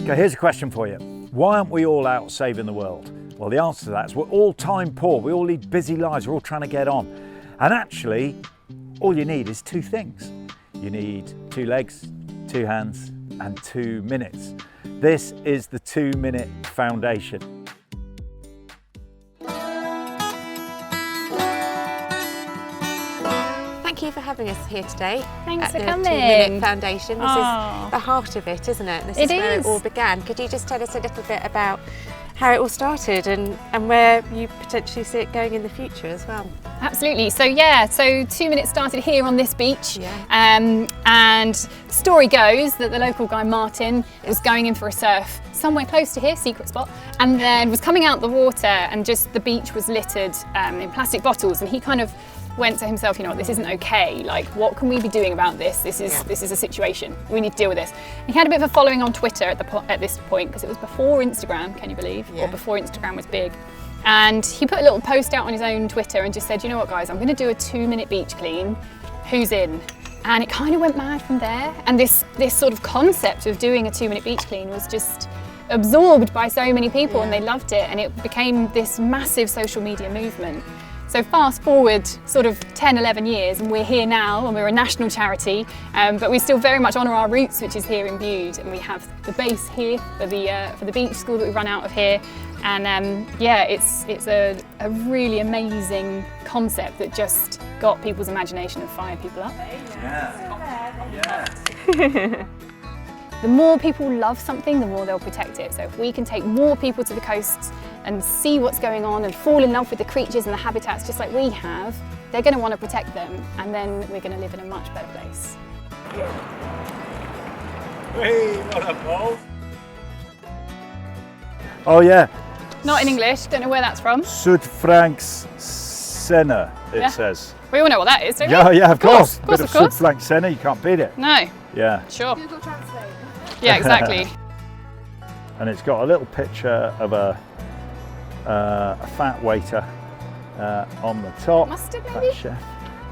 Okay, here's a question for you. Why aren't we all out saving the world? Well, the answer to that is we're all time poor. We all lead busy lives. We're all trying to get on. And actually, all you need is two things. You need 2 legs, 2 hands, and 2 minutes. This is the 2 Minute Foundation. Thank you for having us here today. Thanks for at coming. the 2 Minute Foundation. This is the heart of it, isn't it? This is where it all began. Could you just tell us a little bit about how it all started and where you potentially see it going in the future as well? Absolutely. So 2 Minutes started here on this beach. And story goes that the local guy Martin was going in for a surf somewhere close to here, secret spot, and then was coming out the water and just the beach was littered in plastic bottles, and he kind of went to himself, you know, this isn't okay. Like, what can we be doing about this? This is a situation. We need to deal with this. And he had a bit of a following on Twitter at this point, because it was before Instagram, can you believe? Or before Instagram was big. And he put a little post out on his own Twitter and just said, you know what, guys, I'm going to do a 2-minute beach clean. Who's in? And it kind of went mad from there. And this sort of concept of doing a 2-minute beach clean was just absorbed by so many people, and they loved it. And it became this massive social media movement. So fast forward sort of 10, 11 years and we're here now and we're a national charity, but we still very much honour our roots, which is here in Bude, and we have the base here for the beach school that we run out of here. And it's a really amazing concept that just got people's imagination and fired people up. The more people love something, the more they'll protect it. So if we can take more people to the coasts and see what's going on and fall in love with the creatures and the habitats just like we have, they're going to want to protect them, and then we're going to live in a much better place. Hey, what a ball. Oh yeah. Not in English, don't know where that's from. Sud-Franks Senna, it says. We all know what that is, don't we? Yeah, of course. Bit of Sud-Franks Senna, you can't beat it. No. Yeah. Sure. Google Translate. Yeah, exactly. And it's got a little picture of a fat waiter on the top. Mustard, maybe? Chef.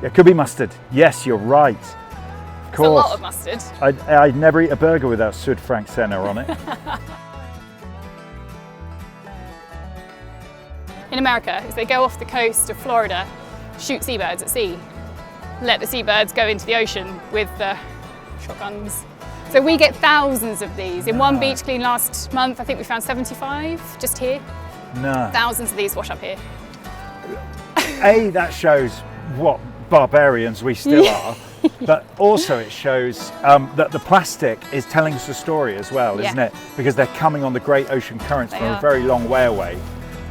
Yeah, it could be mustard. Yes, you're right. Of course. It's a lot of mustard. I'd never eat a burger without Sud-Franks Senna on it. In America, if they go off the coast of Florida, shoot seabirds at sea, let the seabirds go into the ocean with shotguns. So we get thousands of these. In one beach clean last month, I think we found 75 just here. No. Thousands of these wash up here. That shows what barbarians we still are, but also it shows that the plastic is telling us a story as well, isn't it? Because they're coming on the great ocean currents from a very long way away.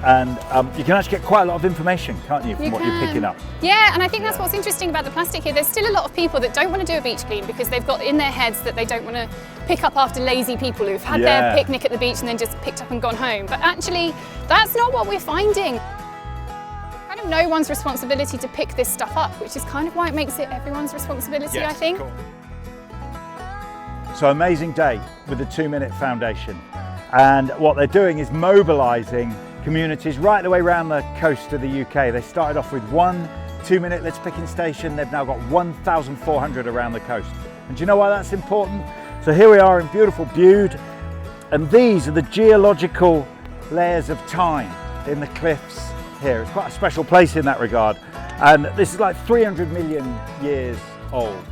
And you can actually get quite a lot of information, can't you, from what you're picking up? Yeah, and I think that's what's interesting about the plastic here. There's still a lot of people that don't want to do a beach clean because they've got in their heads that they don't want to pick up after lazy people who've had their picnic at the beach and then just picked up and gone home. But actually, that's not what we're finding. Kind of no one's responsibility to pick this stuff up, which is kind of why it makes it everyone's responsibility, I think. Cool. So amazing day with the 2 Minute Foundation. And what they're doing is mobilising communities right the way around the coast of the UK. They started off with one 2-minute litter picking station. They've now got 1,400 around the coast. And do you know why that's important? So here we are in beautiful Bude, and these are the geological layers of time in the cliffs here. It's quite a special place in that regard. And this is like 300 million years old.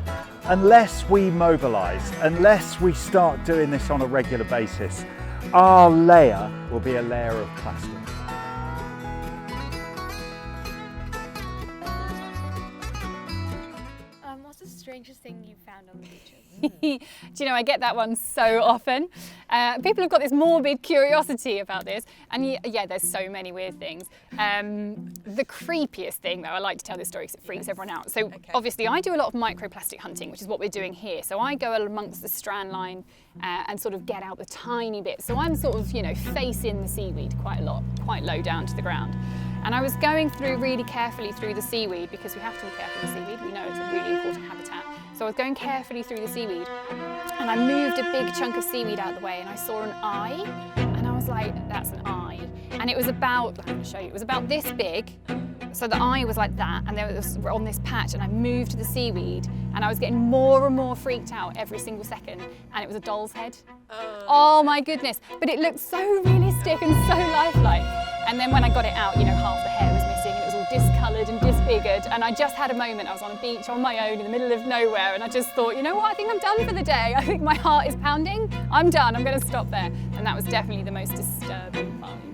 Unless we mobilise, unless we start doing this on a regular basis, our layer will be a layer of plastic. What's the strangest thing you've found on the beaches? Do you know, I get that one so often. People have got this morbid curiosity about this, and yeah, there's so many weird things. The creepiest thing, though, I like to tell this story because it freaks everyone out. So obviously I do a lot of microplastic hunting, which is what we're doing here. So I go amongst the strand line and sort of get out the tiny bits. So I'm sort of, you know, facing the seaweed quite a lot, quite low down to the ground. And I was going through really carefully through the seaweed, because we have to be careful with seaweed. We know it's a really important habitat. So I was going carefully through the seaweed, and I moved a big chunk of seaweed out of the way, and I saw an eye, and I was like, that's an eye. And it was about, I'm going to show you, it was about this big, So the eye was like that, and there was on this patch, and I moved the seaweed, and I was getting more and more freaked out every single second, and it was a doll's head. Oh my goodness, but it looked so realistic and so lifelike. And then when I got it out, you know, half the hair was missing, and it was all discoloured and disfigured, and I just had a moment. I was on a beach on my own in the middle of nowhere, and I just thought, you know what, I think I'm done for the day. I think my heart is pounding. I'm done, I'm going to stop there. And that was definitely the most disturbing part.